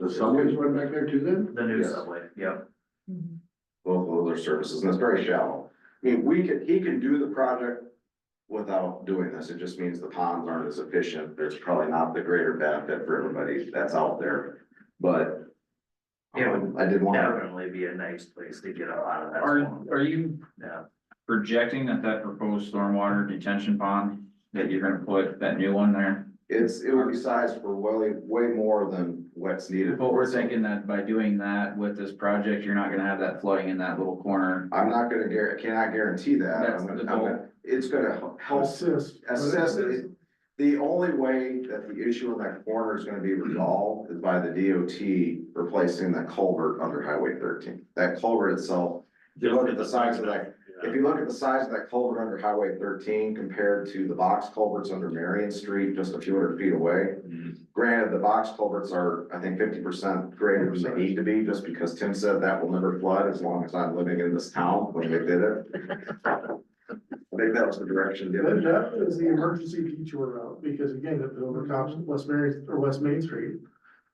Does someone run back there too then? The new Yes. subway, yep. Both of their services, and it's very shallow. I mean, he can do the project without doing this. It just means the ponds aren't as efficient. There's probably not the greater benefit for everybody that's out there. But It would I did want to, definitely be a nice place to get a lot of that. Are you Yeah. projecting that proposed stormwater detention pond, that you're gonna put that new one there? it would be sized for way more than what's needed. But we're thinking that by doing that with this project, you're not gonna have that flooding in that little corner. I'm not gonna cannot guarantee that. That's the goal. It's gonna help Assist. assess it. The only way that the issue in that corner is gonna be resolved is by the DOT replacing that culvert under Highway 13. That culvert itself, if you look at the size of that, if you look at the size of that culvert under Highway 13 compared to the box culverts under Marion Street, just a few hundred feet away. Granted, the box culverts are, I think, 50% greater than they need to be, just because Tim said that will never flood as long as I'm living in this town when they did it. I think that was the direction given. That is the emergency detour route, because again, if it overtops West Marion or West Main Street,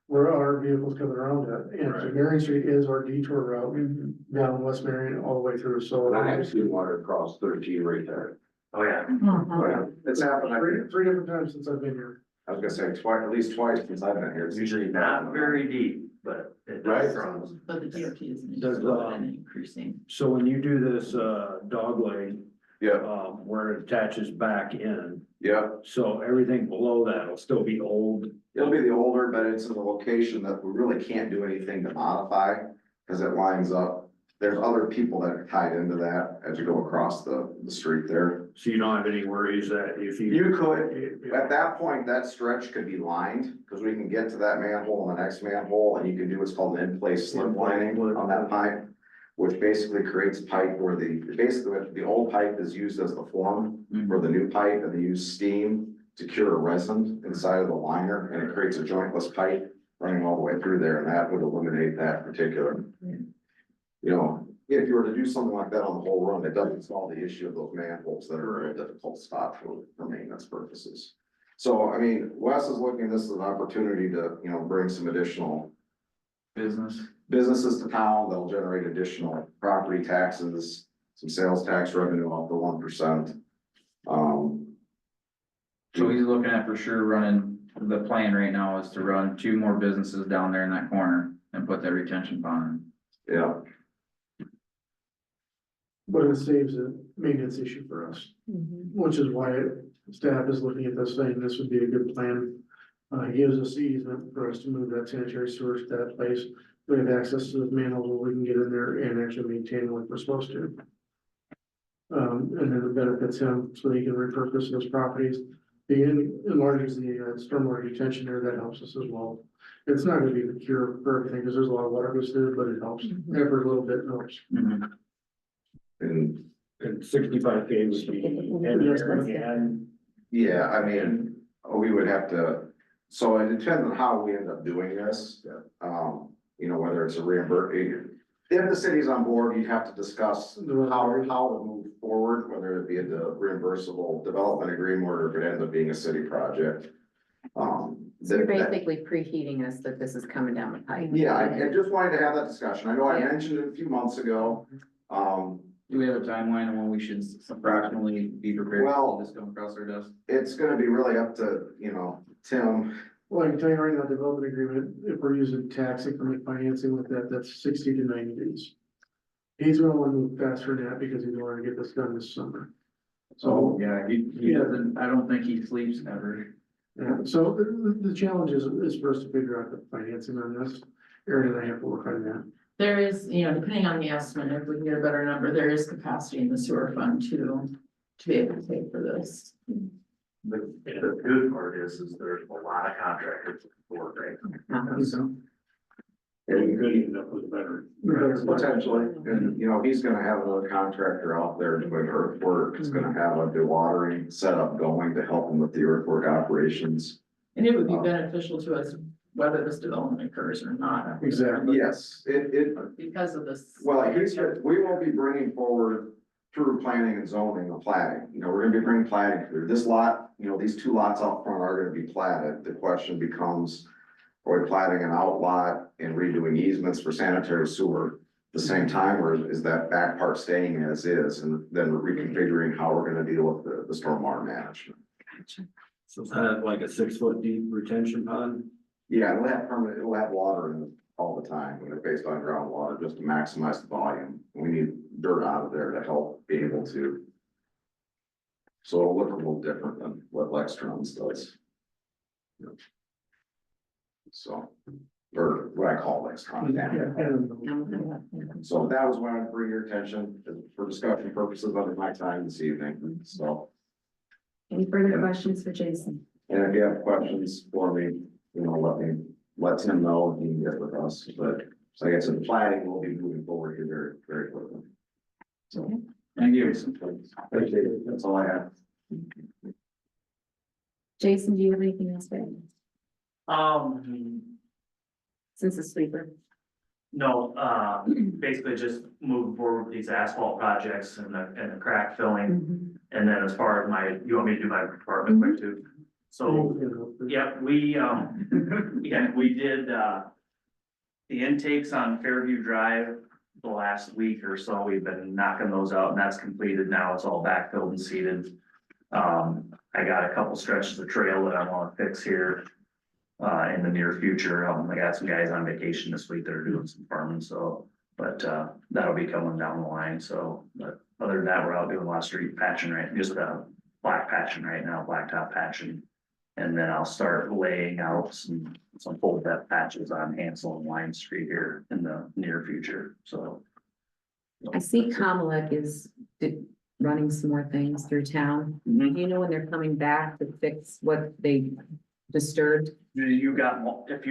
where our vehicles coming around at, and so Right. Marion Street is our detour route down West Marion all the way through, so. And I have seen water across 13 right there. Oh, yeah. Oh, yeah. It's happened, I think, Three different times since I've been here. I was gonna say twice, at least twice since I've been here. It's usually not very deep, but it Right. does cross. But the DOT isn't Does, increasing. So when you do this, dog leg, Yeah, where it attaches back in, yeah. so everything below that will still be old. It'll be the older, but it's in the location that we really can't do anything to modify, because it lines up. There's other people that are tied into that as you go across the street there. So you don't have any worries that if you. You could, at that point, that stretch could be lined, because we can get to that manhole and the next manhole, and you can do what's called an in-place slip lining on that pipe, which basically creates pipe where the old pipe is used as the form for the new pipe, and they use steam to cure a resin inside of the liner, and it creates a jointless pipe running all the way through there, and that would eliminate that particular. if you were to do something like that on the whole run, it doesn't solve the issue of those manholes that are a real difficult spot for maintenance purposes. So, I mean, Wes is looking at this as an opportunity to, you know, bring some additional businesses to town that'll generate additional property taxes, some sales tax revenue off the 1%. So he's looking at for sure running, the plan right now is to run 2 more businesses down there in that corner and put that retention pond in. Yeah, But it saves a maintenance issue for us, which is why staff is looking at this saying this would be a good plan. He gives us the easement for us to move that sanitary sewer to that place. We have access to the manhole where we can get in there and actually maintain what we're supposed to. And then it benefits him so he can repurpose those properties. He enlarges the stormwater detention area, that helps us as well. It's not gonna be the cure for everything, because there's a lot of water goes through, but it helps. Every little bit helps. and, And 65K would be in there and yeah, I mean, we would have to, so it depends on how we end up doing this. You know, whether it's a reimbursement, if the city's on board, you'd have to discuss how to move forward, whether it be a reimbursable development agreement or if it ends up being a city project. So you're basically preheating us that this is coming down the pipe. Yeah, I just wanted to have that discussion. I know I mentioned it a few months ago. Do we have a timeline on when we should approximately be prepared Well- to see this come across our desk? It's gonna be really up to, you know, Tim. Well, I can tell you right now, development agreement, if we're using tax increment financing with that, that's 60 to 90 days. He's gonna want to move faster than that because he's going to get this done this summer. So, Yeah, he doesn't, I don't think he sleeps ever. yeah, so the challenge is for us to figure out the financing on this. Aaron and I have to work on that. There is, you know, depending on the estimate, if we can get a better number, there is capacity in the sewer fund to be able to pay for this. The good part is there's a lot of contractors for it, right? and you could end up with a better. Potentially, and you know, he's gonna have another contractor out there doing earthwork, he's gonna have a dewatering setup going to help him with the earthwork operations. And it would be beneficial to us whether this development occurs or not. Exactly. Yes, Because of this. well, we won't be bringing forward through planning and zoning or platting, you know, we're gonna be bringing platting through. This lot, you know, these 2 lots out front are gonna be platted. The question becomes, are we platting an outlot and redoing easements for sanitary sewer at the same time, or is that back part staying as is, and then reconfiguring how we're gonna deal with the stormwater management? So is that like a 6-foot deep retention pond? Yeah, it'll have water in it all the time, you know, based on groundwater, just to maximize the volume. We need dirt out of there to help be able to. So it'll look a little different than what Lextrons does. So, or what I call Lextron. So that was what I bring your attention for discussion purposes under my time this evening, so. Any further questions for Jason? And if you have questions for me, you know, let Tim know and he can get with us, but like I said, planning will be moving forward here very, very quickly. So, Thank you. appreciate it, that's all I have. Jason, do you have anything else to add? Since the sleeper. No, basically just moving forward with these asphalt projects and the crack filling. And then as far as you want me to do my department quick too? So, yeah, we did, the intakes on Fairview Drive the last week or so, we've been knocking those out and that's completed now. It's all backfilled and seeded. I got a couple stretches of trail that I want to fix here in the near future. I got some guys on vacation this week that are doing some farming, so, but that'll be coming down the line. So, but other than that, we're out doing a lot of street patching, right? Just black patching right now, blacktop patching. And then I'll start laying out some full depth patches on Hansel and Lime Street here in the near future, so. I see Kamalek is running some more things through town. Do you know when they're coming back to fix what they disturbed? If you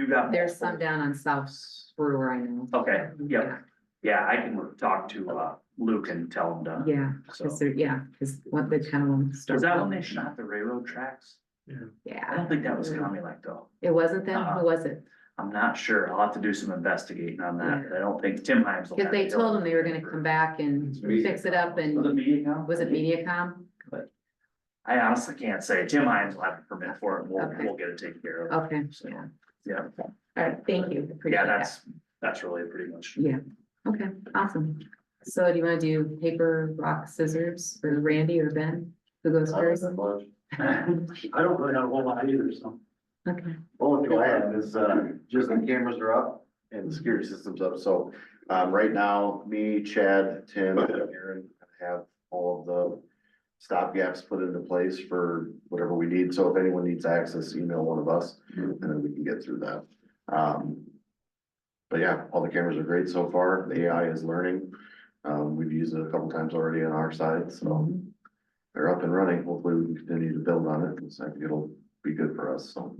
got. There's some down on South Brewer, I know. Okay, yep. Yeah, I can talk to Luke and tell him to. Yeah, cause they're, cause what they kind of want to start. Was that when they shot the railroad tracks? I Yeah, don't think that was Commie Like though. it wasn't them, who was it? I'm not sure. I'll have to do some investigating on that. I don't think Tim Himes will. Cause have they it told till- them they were gonna come back and fix it up Was it and, Mediacom? was it MediaCom? I honestly can't say. Tim Himes will have a permit for it. We'll, Okay. we'll get it taken care of. Okay, So, yeah, all right, thank you. Appreciate yeah, that. that's really pretty much. Yeah, okay, awesome. So do you wanna do paper, rock, scissors for Randy or Ben? Who goes first? I don't really know a whole lot either, so. Okay, Only thing I have is, just the cameras are up and the security system's up, so, right now, me, Chad, Tim, and Aaron have all of the stop gaps put into place for whatever we need, so if anyone needs access, email one of us, and then we can get through that. But yeah, all the cameras are great so far, the AI is learning, we've used it a couple times already on our side, so they're up and running, hopefully we can continue to build on it, because I think it'll be good for us, so.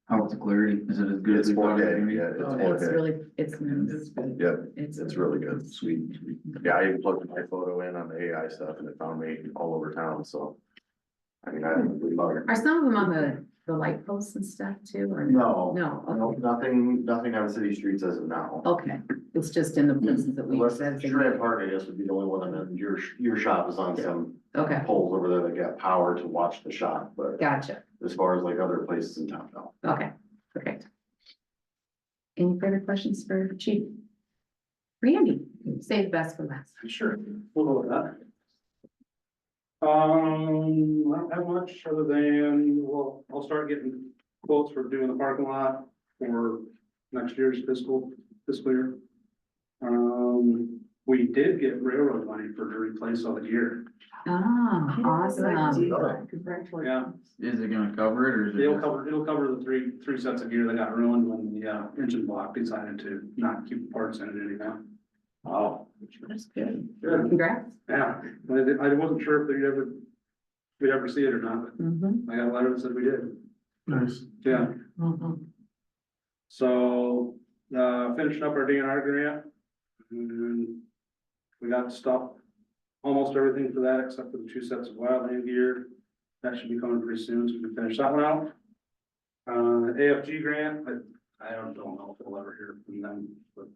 How's the clarity? Is it as good as It's we thought it was 4K, gonna be? yeah, it's it's 4K, really, it's nice. yeah, It's it's really good. sweet. Yeah, I even plugged my photo in on the AI stuff and it found me all over town, so. I mean, we love it. Are some of them on the light posts and stuff too, or? No, No, okay. nothing on city streets as of now. Okay, it's just in the places that we. Unless Shred Park, I guess, would be the only one, and then your shop is on some Okay, poles over there that got power to watch the shop, but gotcha, as far as like other places in town, no. okay, perfect. Any further questions for Chief? Randy, save the best for last. Sure, we'll go with that. I don't have much other than, well, I'll start getting quotes for doing the parking lot for next year's fiscal year. We did get railroad money to replace all the gear. Ah, awesome. Yeah, Is it gonna cover it or is it? it'll cover the three sets of gear that got ruined when the engine block decided to not keep parts in it anymore. Wow. That's good. Good. Congrats. Yeah, I wasn't sure if we'd ever see it or not, Mhm. but I got a letter that said we did. Nice. Yeah, Mhm. so, finishing up our DNR grant. And we got stuff, almost everything for that except for the 2 sets of wildland gear. That should be coming pretty soon, so we can finish that one out. AFG grant, I don't know if we'll ever hear from them, but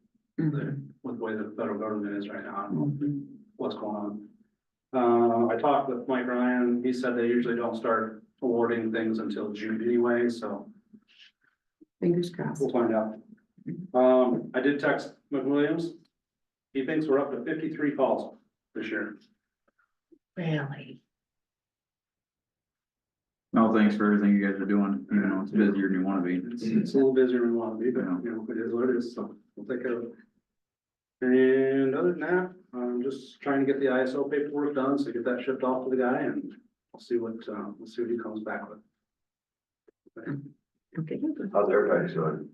with the way the federal government is right now, I don't know what's going on. I talked with Mike Ryan, he said they usually don't start awarding things until June anyway, so Fingers crossed. we'll find out. I did text McWilliams. He thinks we're up to 53 calls this year. Really? No, thanks for everything you guys are doing. You know, it's busier than you wanna be. It's a little busier than we want to be, but you know, it is what it is, so we'll take care of it. And other than that, I'm just trying to get the ISO paperwork done, so get that shipped off to the guy and we'll see what he comes back with. Okay. How's everybody doing?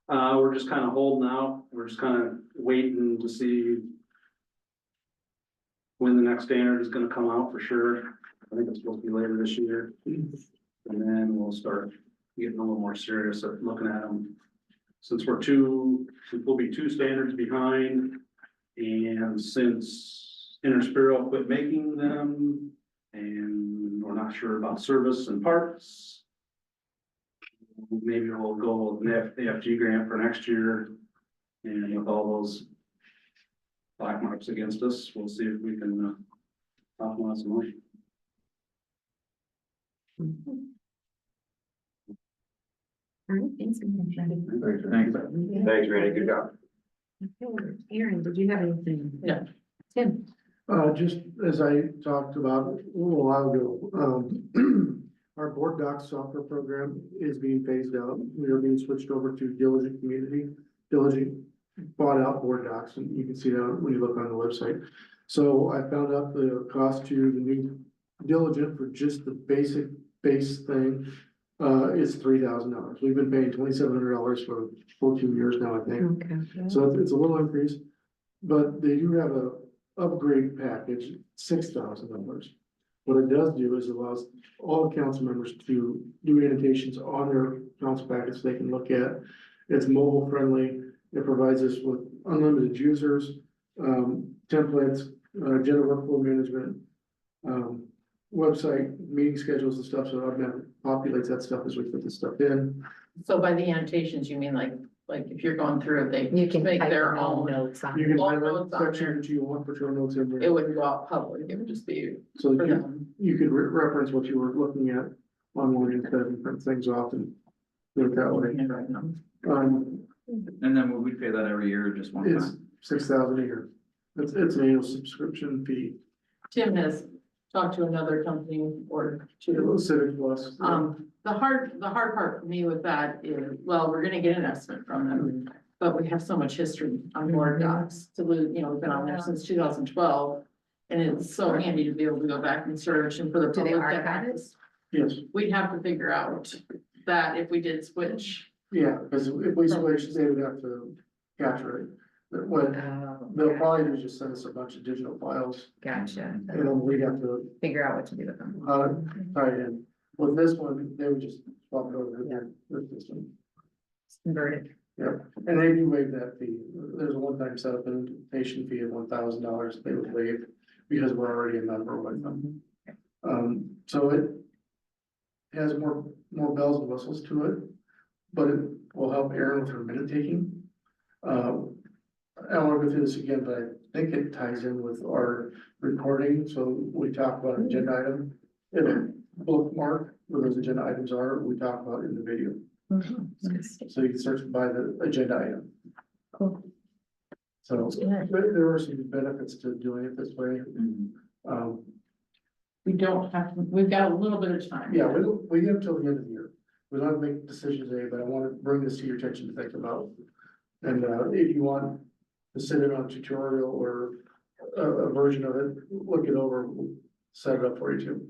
We're just kind of holding out, we're just kind of waiting to see when the next standard is gonna come out for sure. I think it's supposed to be later this year. And then we'll start getting a little more serious at looking at them. Since we'll be 2 standards behind, and since Interspiro quit making them, and we're not sure about service and parts. Maybe we'll go with an AFG grant for next year. And with all those black marks against us, we'll see if we can optimize some money. All right, thanks. Thanks. Thanks, Randy, good job. Okay, Aaron, did you have anything? No. Tim? Just as I talked about a little while ago, our board docs software program is being phased out. We are being switched over to Diligent Community. Diligent bought out board docs, and you can see that when you look on the website. So I found out the cost to the new Diligent for just the basic base thing is $3,000. We've been paying $2,700 for 14 years now, I think. Okay. So it's a little increase, but they do have a upgrade package, $6,000. What it does do is allows all the council members to do annotations on their council packets they can look at. It's mobile friendly. It provides us with unlimited users, templates, agenda workflow management, website, meeting schedules and stuff, so it automatically populates that stuff as we put this stuff in. So by the annotations, you mean like if you're going through it, they You can make type their your own own. notes on You it. can All highlight notes on section there. that you want, put your own notes in It there, wouldn't go out public, it would just be so that for you, them. you could reference what you were looking at online instead of print things off and do it that way. And then would we pay that every year or just one It's time? 6,000 a year. It's an annual subscription fee. Tim has talked to another company or It two. was Civic Plus. The hard part for me with that is, well, we're gonna get an estimate from them. But we have so much history on board docs to lose, you know, we've been on there since 2012. And it's so handy to be able to go back and search and for the Do they public to archive it? access. Yes, We'd have to figure out that if we did switch. yeah, because if we switch, they would have to capture it. But what they'll probably do is just send us a bunch of digital files, Gotcha. and then we'd have to Figure out what to do with them. tie it in. With this one, they would just swap it over to their system. Convert it. Yeah, and they do waive that fee. There's a one-time setup and implementation fee of $1,000 they would waive because we're already a member with them. So it has more bells and whistles to it, but it will help Erin with her minute taking. I don't want to go through this again, but I think it ties in with our recording, so we talk about an agenda item. It'll bookmark where those agenda items are, we talk about in the video. So you can search by the agenda item. Cool. So there were some benefits to doing it this way. We don't have to, we've got a little bit of time. Yeah, we have till the end of the year. We don't have to make decisions today, but I want to bring this to your attention to think about. And if you want to sit in on a tutorial or a version of it, look it over, we'll set it up for you too.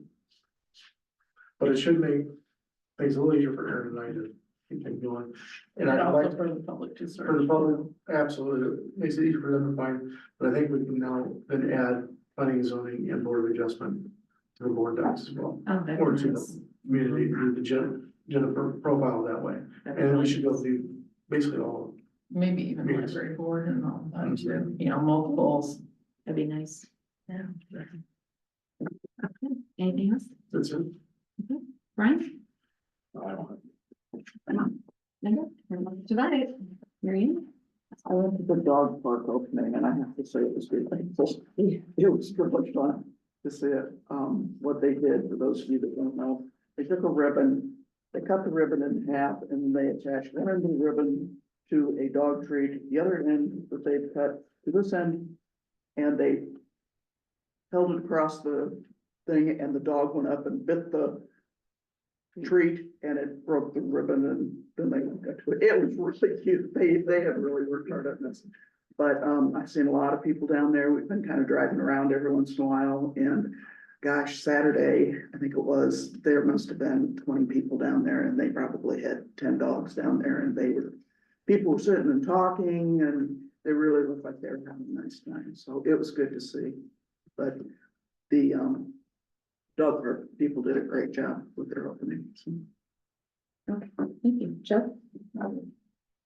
But it should make things a little easier for Aaron and I to keep things going. And And I'd like also for the public to for the search. public, absolutely, it makes it easier for them to find, but I think we can now then add planning, zoning and board of adjustment to the board docs as well. Oh, that's Or to nice. the community, do the Jennifer profile that way, and we should go through basically all. Maybe even Yes. library board and all that too, you know, multiples. That'd be nice. Yeah. Okay, anything else? That's it. Brian? Tonight, Marion? I went to the dog park opening and I have to say it was really, it was really fun to see it. What they did, for those of you that don't know, they took a ribbon, they cut the ribbon in half and they attached one end of the ribbon to a dog treat, the other end that they've cut to this end, and they held it across the thing and the dog went up and bit the treat and it broke the ribbon and then they got to it. It was really cute. They had really worked hard on this. But I've seen a lot of people down there. We've been kind of driving around every once in a while and gosh, Saturday, I think it was, there must have been 20 people down there and they probably had 10 dogs down there and people were sitting and talking and they really looked like they were having a nice time. So it was good to see. But the dog park people did a great job with their opening. So. Okay, thank you. Joe?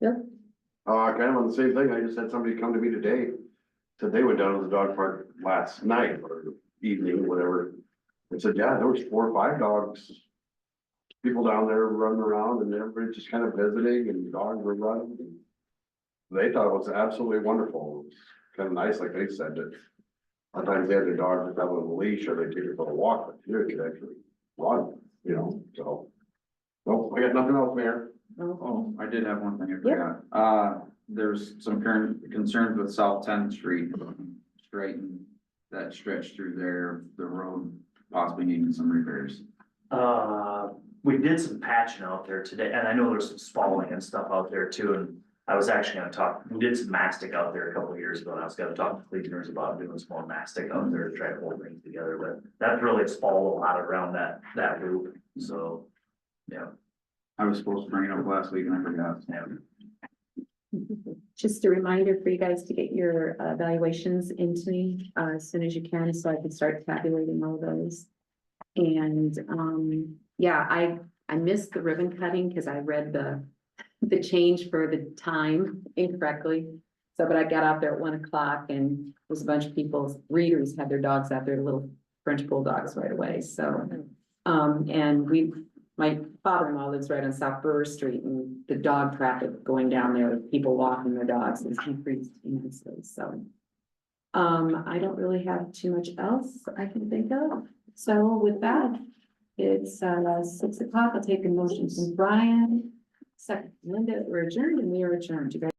Bill? Kind of on the same thing, I just had somebody come to me today, said they went down to the dog park last night or evening, whatever. They said, yeah, there was 4 or 5 dogs. People down there running around and everybody just kind of visiting and dogs were running. They thought it was absolutely wonderful. It was kind of nice, like they said, that sometimes they had their dog just out on a leash or they take it for a walk, but here it could actually run, you know, so. Well, I got nothing else, Mayor. Oh, I did have one thing I forgot. There's some current concerns with South 10th Street, straighten that stretch through there, the road possibly needing some repairs. We did some patching out there today, and I know there's some spalling and stuff out there too, and I was actually gonna talk, we did some mastic out there a couple of years ago, and I was gonna talk to Cleaners about doing some more mastic out there to try to hold things together, but that's really spalled a lot around that loop, so, yeah. I was supposed to bring it up last week and I forgot. Just a reminder for you guys to get your evaluations into me as soon as you can, so I can start tabulating all those. And yeah, I missed the ribbon cutting because I read the change for the time incorrectly. So, but I got out there at 1 o'clock and there was a bunch of people's readers had their dogs out there, little French bulldogs right away, so. And my father-in-law lives right on South Brewer Street, and the dog traffic going down there, people walking their dogs has increased immensely, so. I don't really have too much else I can think of, so with that, it's 6 o'clock, I'll take a motion from Brian. Second, Linda, we're adjourned and we are adjourned, you guys.